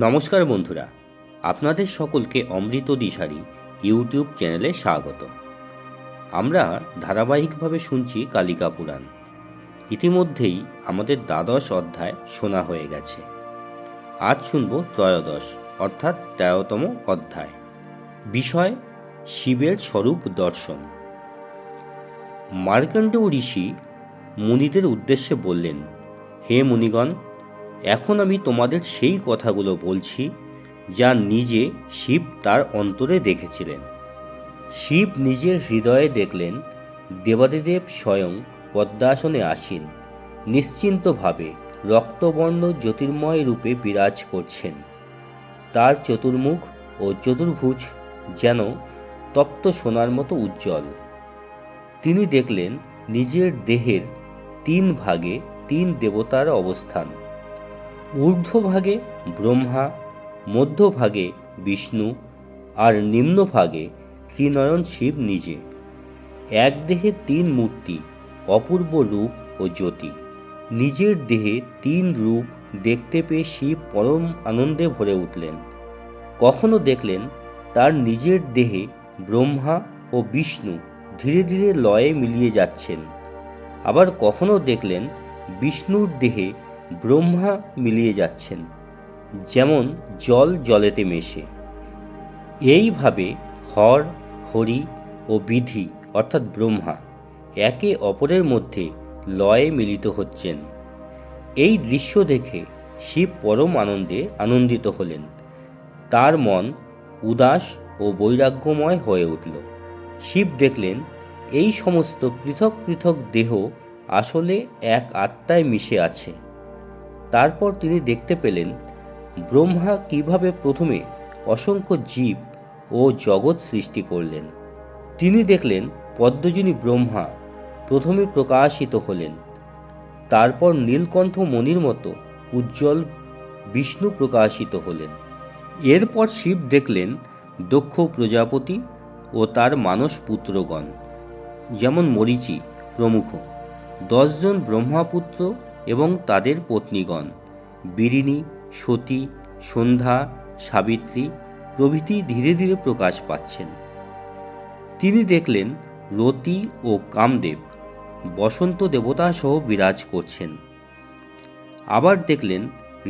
নমস্কার বন্ধুরা, আপনাদের সকলকে অমৃত দিশারি ইউটিউব চ্যানেলে স্বাগত। আমরা ধারাবাহিকভাবে শুনছি কালিকা পুরাণ। ইতিমধ্যেই আমাদের দ্বাদশ অধ্যায় শোনা হয়ে গেছে। আজ শুনব ত্রয়োদশ অর্থাৎ ১৩তম অধ্যায়। বিষয় শিবের স্বরূপ দর্শন। মার্কণ্ডেয় ঋষি মুনিদের উদ্দেশ্যে বললেন, হে মুনিগণ, এখন আমি তোমাদের সেই কথাগুলো বলছি যা নিজে শিব তার অন্তরে দেখেছিলেন। শিব নিজের হৃদয়ে দেখলেন দেবাদিদেব স্বয়ং পদ্মাসনে আসীন, নিশ্চিন্তভাবে রক্তবর্ণ জ্যোতির্ময় রূপে বিরাজ করছেন। তার চতুর্মুখ ও চতুর্ভুজ যেন তপ্ত সোনার মতো উজ্জ্বল। তিনি দেখলেন নিজের দেহের ৩ ভাগে ৩ দেবতার অবস্থান। ঊর্ধ্বভাগে ব্রহ্মা, মধ্যভাগে বিষ্ণু আর নিম্নভাগে ত্রিনয়ন শিব নিজে। এক দেহে ৩ মূর্তি, অপূর্ব রূপ ও জ্যোতি। নিজের দেহে ৩ রূপ দেখতে পেয়ে শিব পরম আনন্দে ভরে উঠলেন। কখনো দেখলেন তার নিজের দেহে ব্রহ্মা ও বিষ্ণু ধীরে ধীরে লয়ে মিলিয়ে যাচ্ছেন। আবার কখনো দেখলেন বিষ্ণুর দেহে ব্রহ্মা মিলিয়ে যাচ্ছেন, যেমন জল জলেতে মেশে। এইভাবে হর, হরি ও বিধি অর্থাৎ ব্রহ্মা একে অপরের মধ্যে লয়ে মিলিত হচ্ছেন। এই দৃশ্য দেখে শিব পরম আনন্দিত হলেন। তার মন উদাস ও বৈরাগ্যময় হয়ে উঠল। শিব দেখলেন এই সমস্ত পৃথক পৃথক দেহ আসলে এক আত্মায় মিশে আছে। তারপর তিনি দেখতে পেলেন ব্রহ্মা কিভাবে প্রথমে অসংখ্য জীব ও জগৎ সৃষ্টি করলেন। তিনি দেখলেন পদ্মজনী ব্রহ্মা প্রথমে প্রকাশিত হলেন, তারপর নীলকণ্ঠ মণির মতো উজ্জ্বল বিষ্ণু প্রকাশিত হলেন। এরপর শিব দেখলেন দক্ষ প্রজাপতি ও তার মানস পুত্রগণ, যেমন মরীচি প্রমুখ, 10 জন ব্রহ্মাপুত্র এবং তাদের পত্নীগণ, বিরিণী, সতী, সন্ধ্যা, সাবিত্রী প্রভৃতি ধীরে ধীরে প্রকাশ পাচ্ছেন। তিনি দেখলেন রতি ও কামদেব বসন্ত দেবতা সহ বিরাজ করছেন। আবার দেখলেন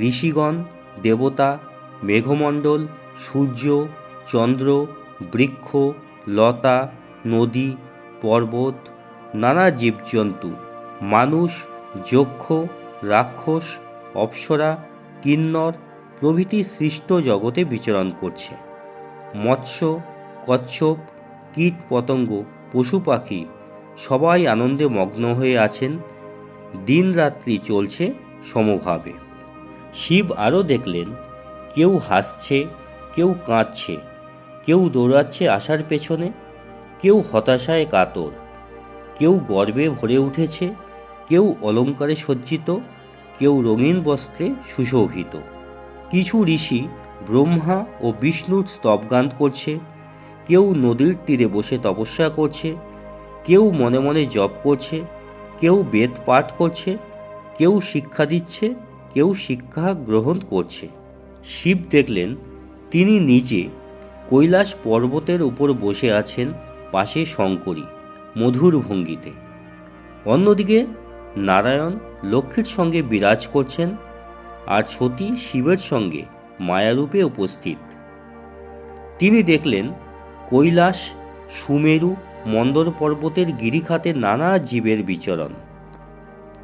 ঋষিগণ, দেবতা, মেঘমণ্ডল, সূর্য, চন্দ্র, বৃক্ষ, লতা, নদী, পর্বত, নানা জীবজন্তু, মানুষ, যক্ষ, রাক্ষস, অপ্সরা, কিন্নর প্রভৃতি সৃষ্ট জগতে বিচরণ করছে। মৎস্য, কচ্ছপ, কীট পতঙ্গ, পশু পাখি সবাই আনন্দে মগ্ন হয়ে আছেন। দিন রাত্রি চলছে সমভাবে। শিব আরও দেখলেন কেউ হাসছে, কেউ কাঁদছে, কেউ দৌড়াচ্ছে আশার পেছনে, কেউ হতাশায় কাতর, কেউ গর্বে ভরে উঠেছে, কেউ অলঙ্কারে সজ্জিত, কেউ রঙিন বস্ত্রে সুশোভিত। কিছু ঋষি ব্রহ্মা ও বিষ্ণুর স্তবগান করছে, কেউ নদীর তীরে বসে তপস্যা করছে, কেউ মনে মনে জপ করছে, কেউ বেদ পাঠ করছে, কেউ শিক্ষা দিচ্ছে, কেউ শিক্ষা গ্রহণ করছে। শিব দেখলেন তিনি নিজে কৈলাস পর্বতের উপর বসে আছেন, পাশে শঙ্করী মধুর ভঙ্গিতে। অন্যদিকে নারায়ণ লক্ষ্মীর সঙ্গে বিরাজ করছেন, আর সতী শিবের সঙ্গে মায়ারূপে উপস্থিত। তিনি দেখলেন কৈলাস, সুমেরু, মন্দর পর্বতের গিরিখাতে নানা জীবের বিচরণ।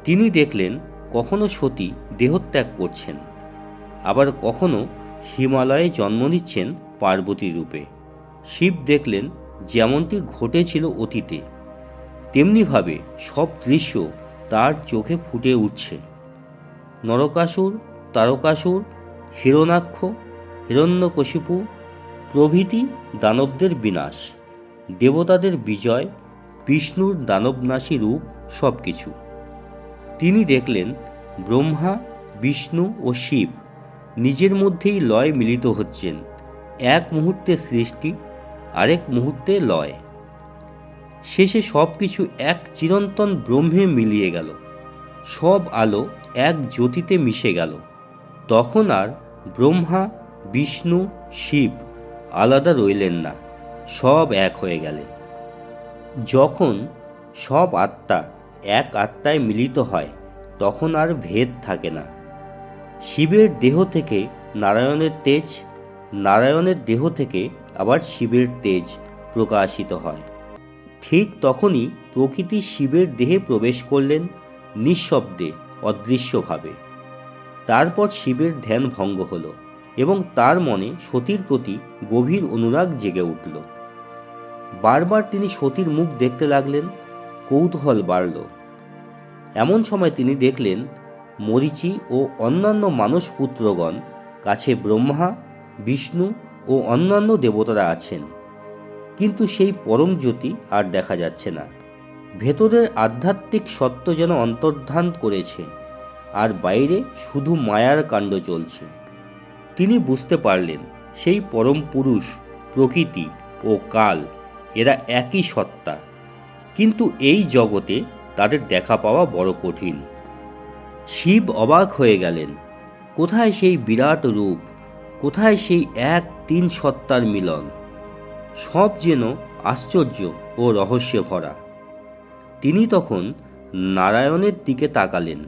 তিনি দেখলেন কখনো সতী দেহত্যাগ করছেন, আবার কখনো হিমালয়ে জন্ম নিচ্ছেন পার্বতী রূপে। শিব দেখলেন যেমনটি ঘটেছিল অতীতে, তেমনিভাবে সব দৃশ্য তার চোখে ফুটে উঠছে। নরকাসুর, তারকাসুর, হিরণাক্ষ, হিরণ্যকশিপু প্রভৃতি দানবদের বিনাশ, দেবতাদের বিজয়, বিষ্ণুর দানবনাশী রূপ সব কিছু। তিনি দেখলেন ব্রহ্মা, বিষ্ণু ও শিব নিজের মধ্যেই লয় মিলিত হচ্ছেন। এক মুহূর্তে সৃষ্টি, আরেক মুহূর্তে লয়। শেষে সব কিছু এক চিরন্তন ব্রহ্মে মিলিয়ে গেল। সব আলো এক জ্যোতিতে মিশে গেল। তখন আর ব্রহ্মা, বিষ্ণু, শিব আলাদা রইলেন না, সব এক হয়ে গেলেন। যখন সব আত্মা এক আত্মায় মিলিত হয় তখন আর ভেদ থাকে না। শিবের দেহ থেকে নারায়ণের তেজ, নারায়ণের দেহ থেকে আবার শিবের তেজ প্রকাশিত হয়। ঠিক তখনই প্রকৃতি শিবের দেহে প্রবেশ করলেন নিঃশব্দে, অদৃশ্যভাবে। তারপর শিবের ধ্যান ভঙ্গ হল এবং তার মনে সতীর প্রতি গভীর অনুরাগ জেগে উঠল। বারবার তিনি সতীর মুখ দেখতে লাগলেন, কৌতূহল বাড়ল। এমন সময় তিনি দেখলেন মরীচি ও অন্যান্য মানসপুত্রগণ কাছে ব্রহ্মা, বিষ্ণু ও অন্যান্য দেবতারা আছেন, কিন্তু সেই পরম জ্যোতি আর দেখা যাচ্ছে না। ভেতরের আধ্যাত্মিক সত্য যেন অন্তর্ধান করেছে, আর বাইরে শুধু মায়ার কাণ্ড চলছে। তিনি বুঝতে পারলেন সেই পরম পুরুষ, প্রকৃতি ও কাল এরা একই সত্তা, কিন্তু এই জগতে তাদের দেখা পাওয়া বড় কঠিন। শিব অবাক হয়ে গেলেন, কোথায় সেই বিরাট রূপ, কোথায় সেই এক তিন সত্তার মিলন? সব যেন আশ্চর্য ও রহস্যে ভরা। তিনি তখন নারায়ণের দিকে তাকালেন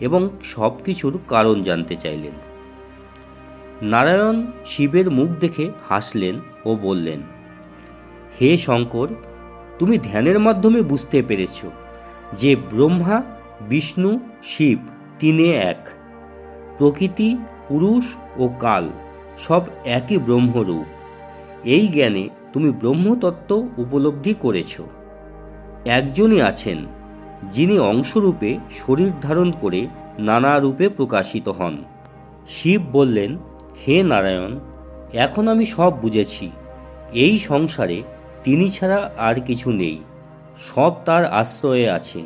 এবং সব কিছুর কারণ জানতে চাইলেন। নারায়ণ শিবের মুখ দেখে হাসলেন ও বললেন, হে শঙ্কর, তুমি ধ্যানের মাধ্যমে বুঝতে পেরেছ যে ব্রহ্মা, বিষ্ণু, শিব তিনে এক। প্রকৃতি, পুরুষ ও কাল সব একই ব্রহ্মরূপ। এই জ্ঞানে তুমি ব্রহ্মতত্ত্ব উপলব্ধি করেছ। একজনই আছেন যিনি অংশরূপে শরীর ধারণ করে নানা রূপে প্রকাশিত হন। শিব বললেন, হে নারায়ণ, এখন আমি সব বুঝেছি। এই সংসারে তিনি ছাড়া আর কিছু নেই, সব তার আশ্রয়ে আছে।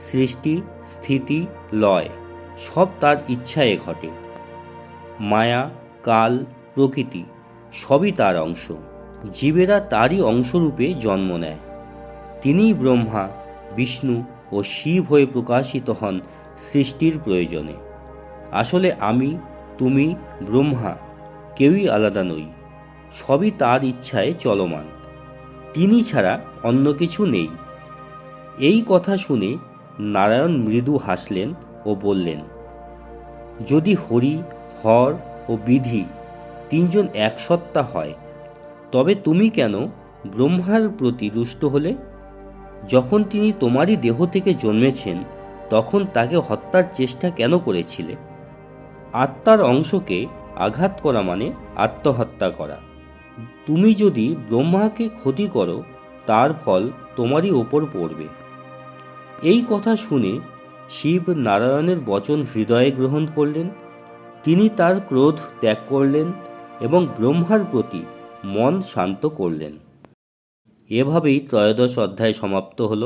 সৃষ্টি, স্থিতি, লয় সব তার ইচ্ছায় ঘটে। মায়া, কাল, প্রকৃতি সবই তার অংশ। জীবেরা তারই অংশরূপে জন্ম নেয়। তিনিই ব্রহ্মা, বিষ্ণু ও শিব হয়ে প্রকাশিত হন সৃষ্টির প্রয়োজনে। আসলে আমি, তুমি, ব্রহ্মা কেউই আলাদা নই, সবই তার ইচ্ছায় চলমান। তিনি ছাড়া অন্য কিছু নেই। এই কথা শুনে নারায়ণ মৃদু হাসলেন ও বললেন, যদি হরি, হর ও বিধি তিনজন এক সত্তা হয়, তবে তুমি কেন ব্রহ্মার প্রতি রুষ্ট হলে? যখন তিনি তোমারই দেহ থেকে জন্মেছেন তখন তাকে হত্যার চেষ্টা কেন করেছিলে? আত্মার অংশকে আঘাত করা মানে আত্মহত্যা করা। তুমি যদি ব্রহ্মাকে ক্ষতি করো, তার ফল তোমারই ওপর পড়বে। এই কথা শুনে শিব নারায়ণের বচন হৃদয়ে গ্রহণ করলেন। তিনি তার ক্রোধ ত্যাগ করলেন এবং ব্রহ্মার প্রতি মন শান্ত করলেন। এভাবেই ত্রয়োদশ অধ্যায় সমাপ্ত হল।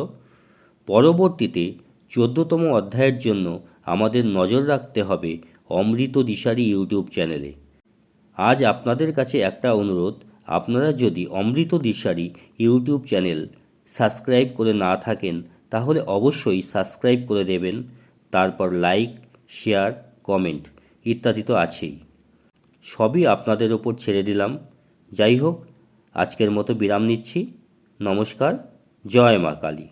পরবর্তীতে 14তম অধ্যায়ের জন্য আমাদের নজর রাখতে হবে অমৃত দিশারি ইউটিউব চ্যানেলে। আজ আপনাদের কাছে একটা অনুরোধ, আপনারা যদি অমৃত দিশারি ইউটিউব চ্যানেল সাবস্ক্রাইব করে না থাকেন তাহলে অবশ্যই সাবস্ক্রাইব করে দেবেন। তারপর লাইক, শেয়ার, কমেন্ট ইত্যাদি তো আছেই। সবই আপনাদের ওপর ছেড়ে দিলাম। যাই হোক, আজকের মতো বিরাম নিচ্ছি। নমস্কার। জয় মা কালী।